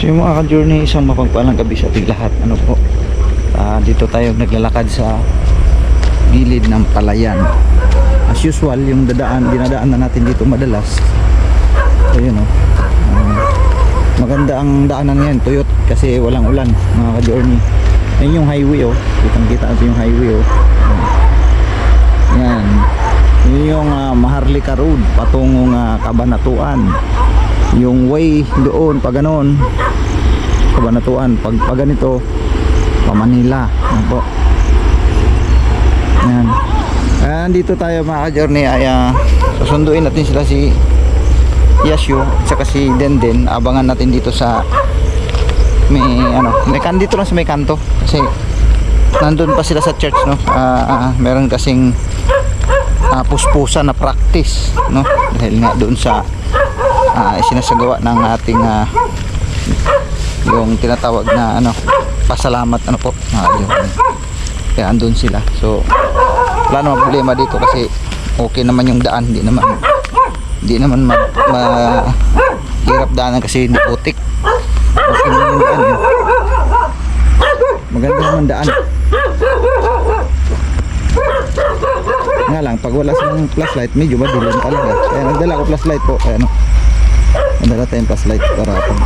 So yung mga ka-journey, isang mapagpalang gabi sa ating lahat. Ano po, dito tayo naglalakad sa gilid ng palayan. As usual, yung dinadaan na natin dito madalas. So yun o, maganda ang daanan ngayon, tuyot kasi walang ulan mga ka-journey. Yan yung highway o, kitang kita natin yung highway o. Yan, yun yung Maharlika Road patungong Cabanatuan. Yung way doon pag ganon Cabanatuan, pag ganito pa Manila. Ano po, yan. Dito tayo mga ka-journey ay susunduin natin sila, si Yasyo at saka si Denden. Abangan natin dito sa may dito lang sa may kanto kasi nandun pa sila sa church, no. Meron kasing puspusan na practice, no, dahil nga doon sa isinasagawa ng ating yung tinatawag na pasalamat, ano po, kaya andun sila. So wala namang problema dito kasi okay naman yung daan, hindi naman mahirap daanan kasi hindi putik. Okay naman yung daan, maganda naman daan. Nga lang, pag wala silang flashlight, medyo madilim talaga. Kaya nagdala ko flashlight po. Kaya nagdala tayong flashlight para pag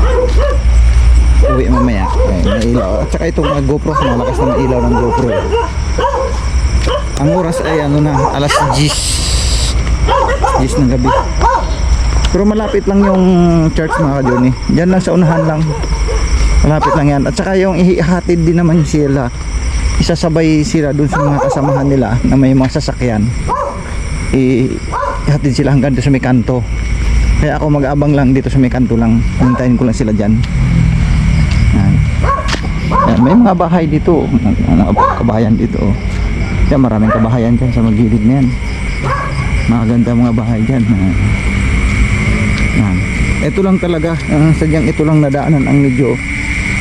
uwi mamaya may ilaw. At saka itong GoPro, malakas na ilaw ng GoPro. Ang oras ay alas 10 ng gabi. Pero malapit lang yung church mga ka-journey. Diyan lang sa unahan lang. Malapit lang yan. At saka yung ihatid din naman sila, isasabay sila dun sa mga kasamahan nila na may mga sasakyan. Ihatid sila hanggang doon sa may kanto. Kaya ako mag-abang lang dito sa may kanto lang. Hintayin ko lang sila dyan. Yan, may mga bahay dito, mga kabahayan dito. Yan, maraming kabahayan dyan sa magilid na yan. Maganda mga bahay dyan. Yan. Ito lang talaga, sadyang ito lang nadaanan ang medyo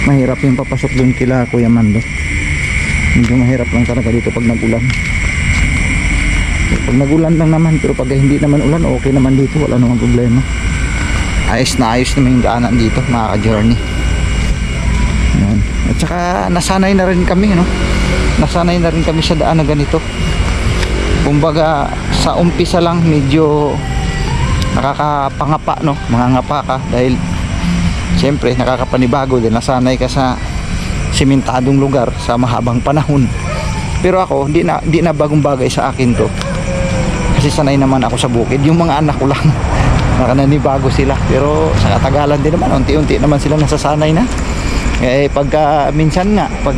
mahirap yung papasok dun kila Kuya Mando. Medyo mahirap lang talaga dito pag nag-ulan. Pag nag-ulan lang naman, pero pag hindi naman ulan, okay naman dito, wala namang problema. Ayos na yung daanan dito mga ka-journey. Yan. At saka nasanay na rin kami, no? Nasanay na rin kami sa daan na ganito. Kumbaga sa umpisa lang medyo nakakapangapa, no? Mangangapa ka dahil siyempre nakakapanibago din, nasanay ka sa simentadong lugar sa mahabang panahon. Pero ako, di na bagong bagay sa akin to. Kasi sanay naman ako sa bukid. Yung mga anak ko lang nakananibago sila. Pero sa katagalan din naman, unti-unti naman sila nasasanay na. Pagka minsan nga, pag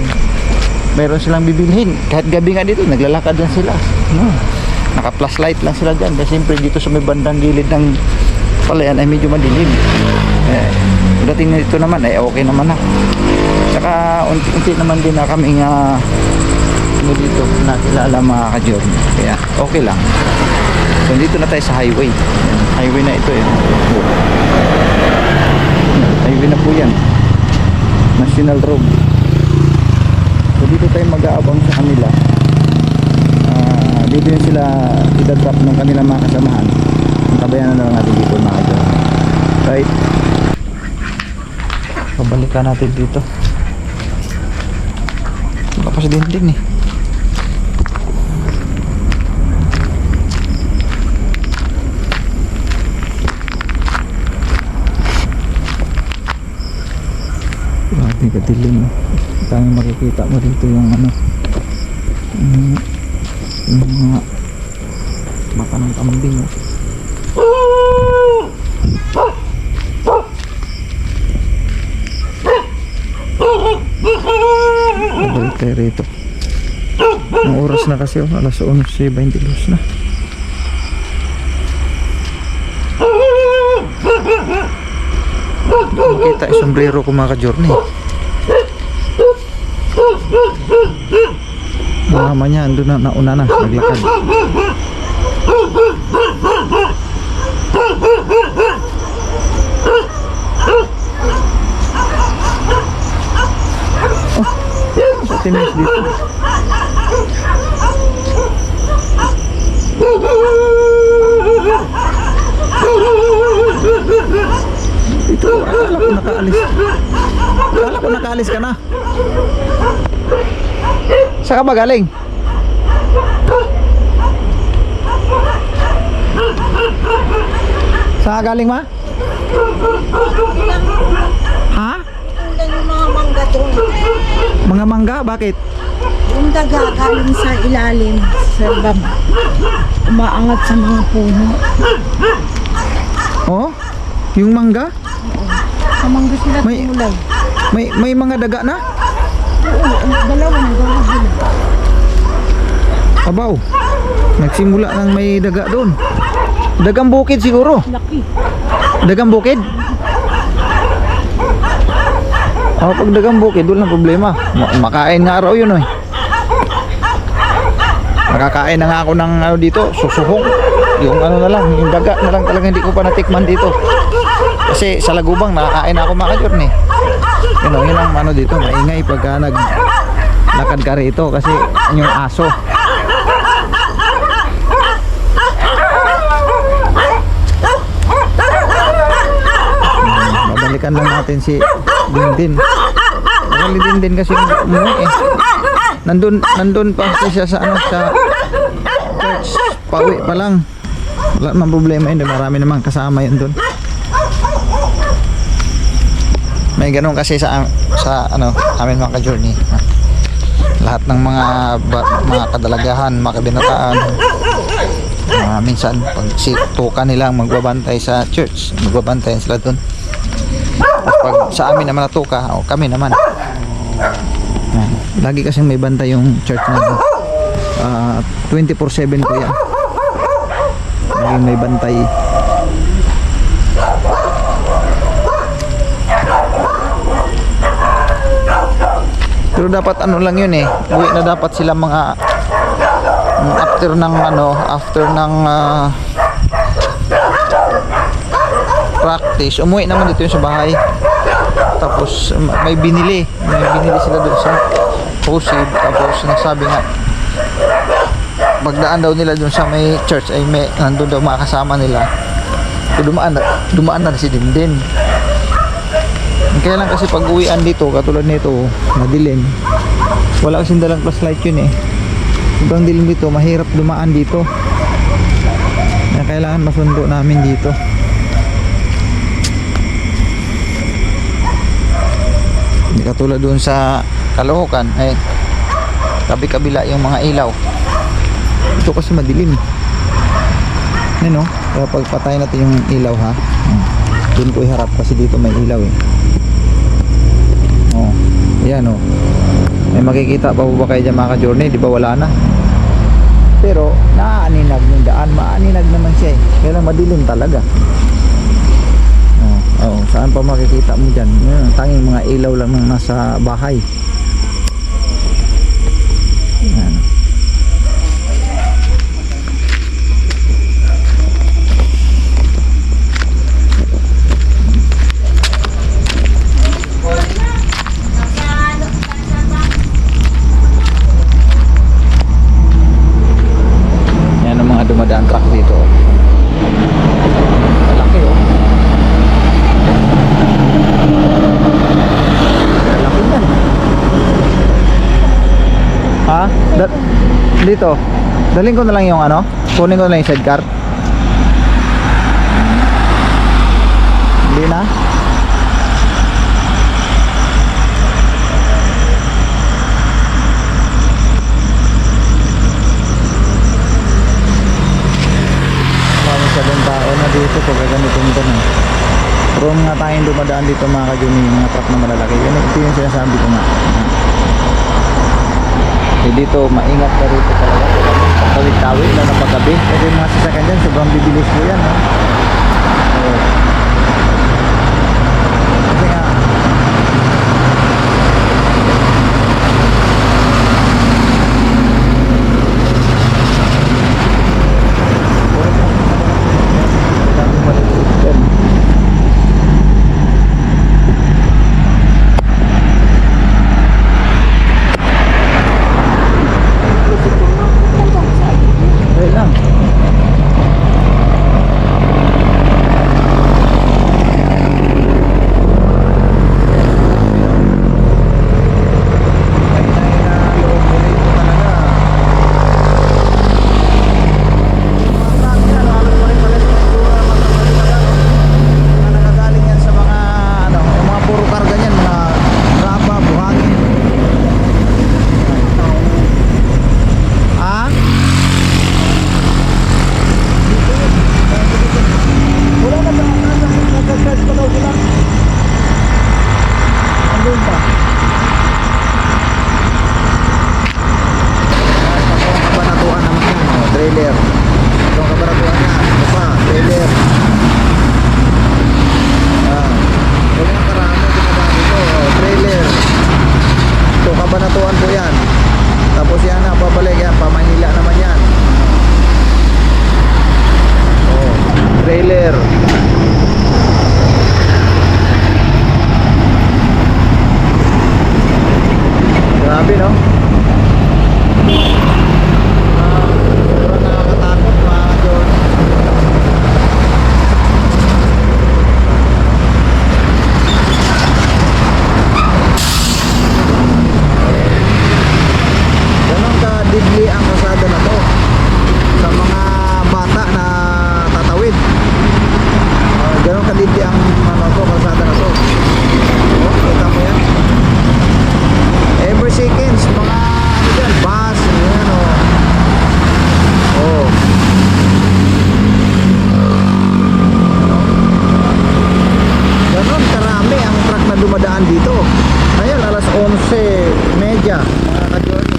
mayroon silang bibilhin, kahit gabi nga dito, naglalakad lang sila. Naka-flashlight lang sila dyan. Kasi siyempre dito sa may bandang gilid ng palayan ay medyo madilim. Dating na dito naman ay okay naman na. Saka unti-unti naman din na kami nga dito nakilala mga ka-journey. Kaya okay lang. So dito na tayo sa highway. Highway na ito highway na po yan, National Road. So dito tayo mag-aabang sa kanila. Dito yun sila idadrop ng kanilang mga kasamahan. Tabayan na lang natin dito mga ka-journey. Right, pabalikan natin dito. Tapos din ating katilim. Tanging makikita mo dito yung yung mga mata ng kambing. Balik tayo rito. Ang oras na kasi alas 11:22 na. Kita yung sombrero ko mga ka-journey. Mama niya andun na, nauna na, naglakad. Sa tinis dito. dito. Akala ko nakaalis ka na. Saan ka ba galing? Saan ka galing, ma? Ha? Yung mga mangga doon. Mga mangga? Bakit? Yung daga galing sa ilalim, sa baba. Umaangat sa mga puno. Oh? Yung mangga? Sa mangga sila May- tumulay. May mga daga na? Oo, dalawa na gawin. Abaw. Nagsimula nang may daga doon. Dagang bukid siguro. Laki. Dagang bukid? Oh, pag dagang bukid, wala problema. Makain nga raw yun, eh. Makakain na nga ako ng ano dito, susuhong. Yung ano na lang, yung daga na lang talaga hindi ko pa natikman dito. Kasi sa Lagubang nakakain na ako mga ka-journey. Yun ang ano dito, maingay pagka naglakad ka rito kasi yung aso. Babalikan lang natin si Dindin. Kasi Dindin kasi yung umuwi eh. Nandun pa siya sa ano sa church. Pauwi pa lang. Wala naman problema yun. Marami namang kasama yun dun. May ganun kasi sa ano amin mga ka-journey. Lahat ng mga kadalagahan, mga kabinataan, minsan pag tuka nilang magbabantay sa church, magbabantayan sila dun. At pag sa amin naman natuka, kami naman. Lagi kasi may bantay yung church na 24/7 ko yan. Lagi may bantay. Pero dapat ano lang yun eh. Uwi na dapat sila mga after ng practice. Umuwi naman dito yung sa bahay. Tapos may binili sila doon sa Posib. Tapos nagsabi nga pagdaan daw nila doon sa may church ay may nandun daw mga kasama nila. So, dumaan na si Dindin. Kaya lang kasi pag uwian dito katulad nito madilim, wala kasing dalang flashlight yun eh. Sobrang dilim dito, mahirap dumaan dito. Kaya kailangan masundo namin dito. Hindi katulad doon sa Caloocan eh kabi-kabila yung mga ilaw. Ito kasi madilim. Ano? Kaya pagpatay natin yung ilaw ha. Doon ko iharap kasi dito may ilaw eh. Oh, ayan oh. May makikita pa ba kayo dyan mga ka-journey? Di ba wala na? Pero naaaninag yung daan. Maaninag naman siya eh. Kaya lang madilim talaga. Oh, saan pa makikita mo dyan? Tanging mga ilaw lang ng nasa bahay. Ayan. Yan ang mga dumadaan truck dito. Malaki oh. Malaki yan. Ha? Dito. Daling ko na lang yung ano? Kunin ko na lang yung sidecar. Hindi na? Masyadong tao na dito pag ganitong ganun. Prone nga tayong dumadaan dito mga ka-journey, yung mga truck na malalaki. Ito yung sinasabi ko nga. Eh dito, maingat ka rito talaga. Tawid-tawid na napagabi. Kasi yung mga sasakyan dyan, sobrang bibilis ko yan. Ha? So, kasi nga, wait lang. trailer. Itong kabaratuhan niya, ito pa, trailer. Yung karami bumaba dito, trailer. Ito, kabanatuan po yan. Tapos yan na, babalik yan, pa Manila naman yan. Trailer. Grabe, no? Sobrang nakakatakot, mga Diyos. Ganon ka-deadly ang kalsada na to sa mga bata na tatawid. Ganon ka-deadly ang kalsada na to. Kita mo yan. Every seconds, mga ano dyan, bus, yan o. Ganon karami ang truck na dumadaan dito. Ngayon, alas 11:30, mga ka-journey.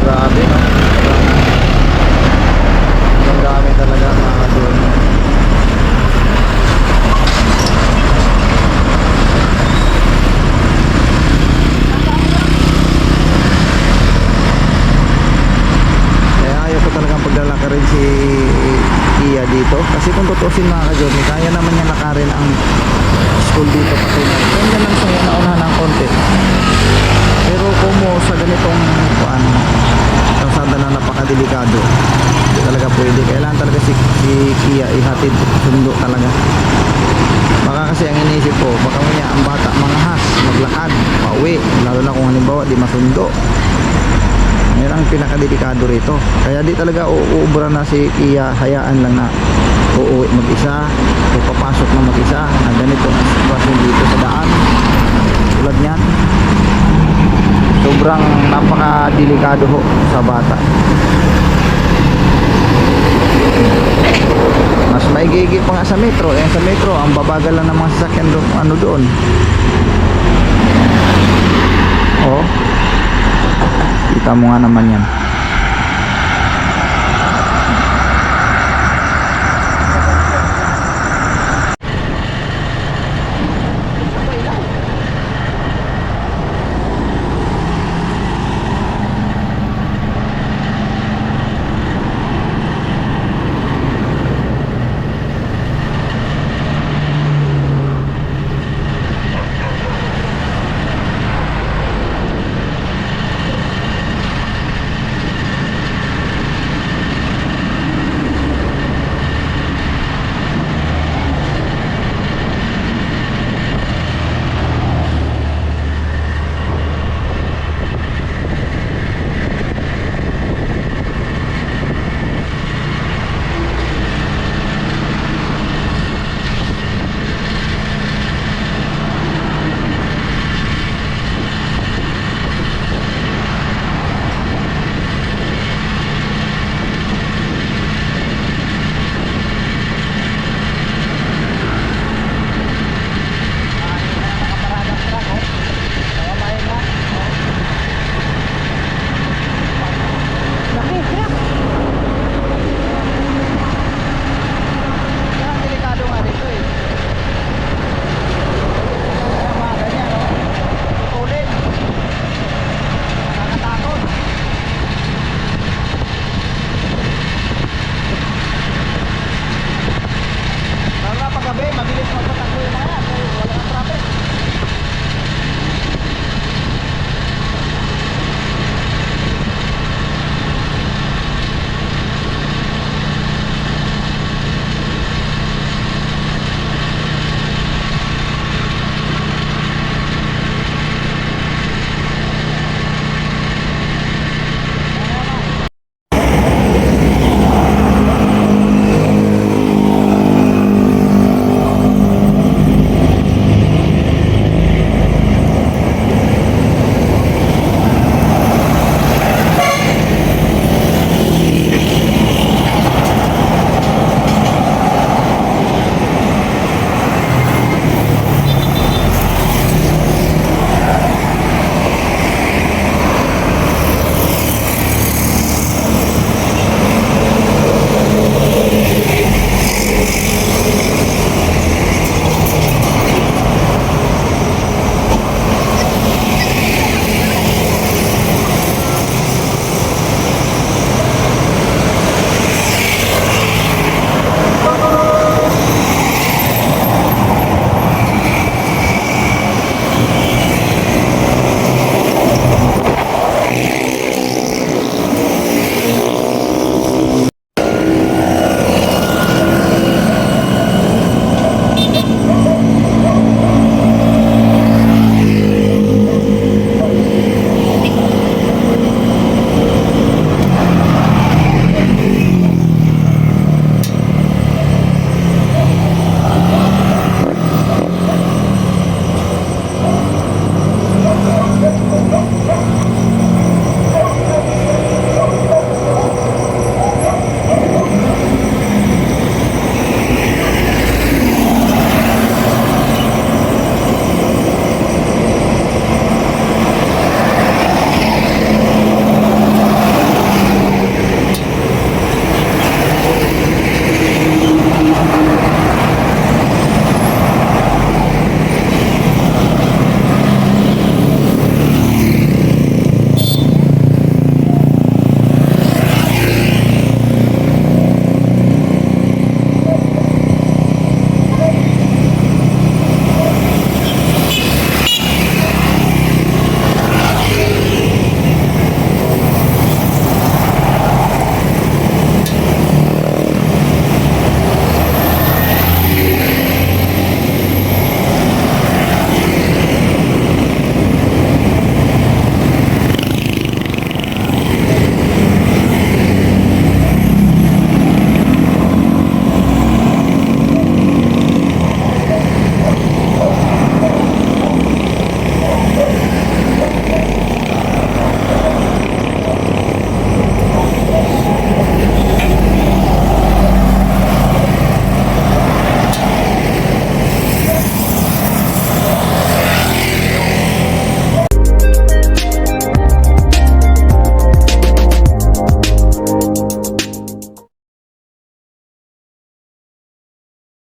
Grabe, no? Ang dami talaga, mga ka-journey. Kaya ayaw ko talagang paglalaka rin si Kia dito. Kasi kung tutusin, mga ka-journey, kaya naman niya lakarin ang school dito patunay. Kaya lang siya naunahan ng konti. Pero kung mo sa ganitong kalsada na napakadelikado, hindi talaga pwede. Kailangan talaga si Kia ihatid sundo talaga. Baka kasi ang iniisip ko, baka niya ang bata manghas, maglakad, pauwi, lalo na kung halimbawa di masundo. Yan ang pinakadelikado rito. Kaya di talaga uubra na si Kia, hayaan lang na uuwi mag-isa o papasok na mag-isa na ganito ang sitwasyon dito sa daan. Tulad niyan, sobrang napaka-delikado ho sa bata. Mas maigigit pa nga sa metro. Sa metro, ang babagal lang ng mga sasakyan doon, ano doon. Kita mo nga naman yan.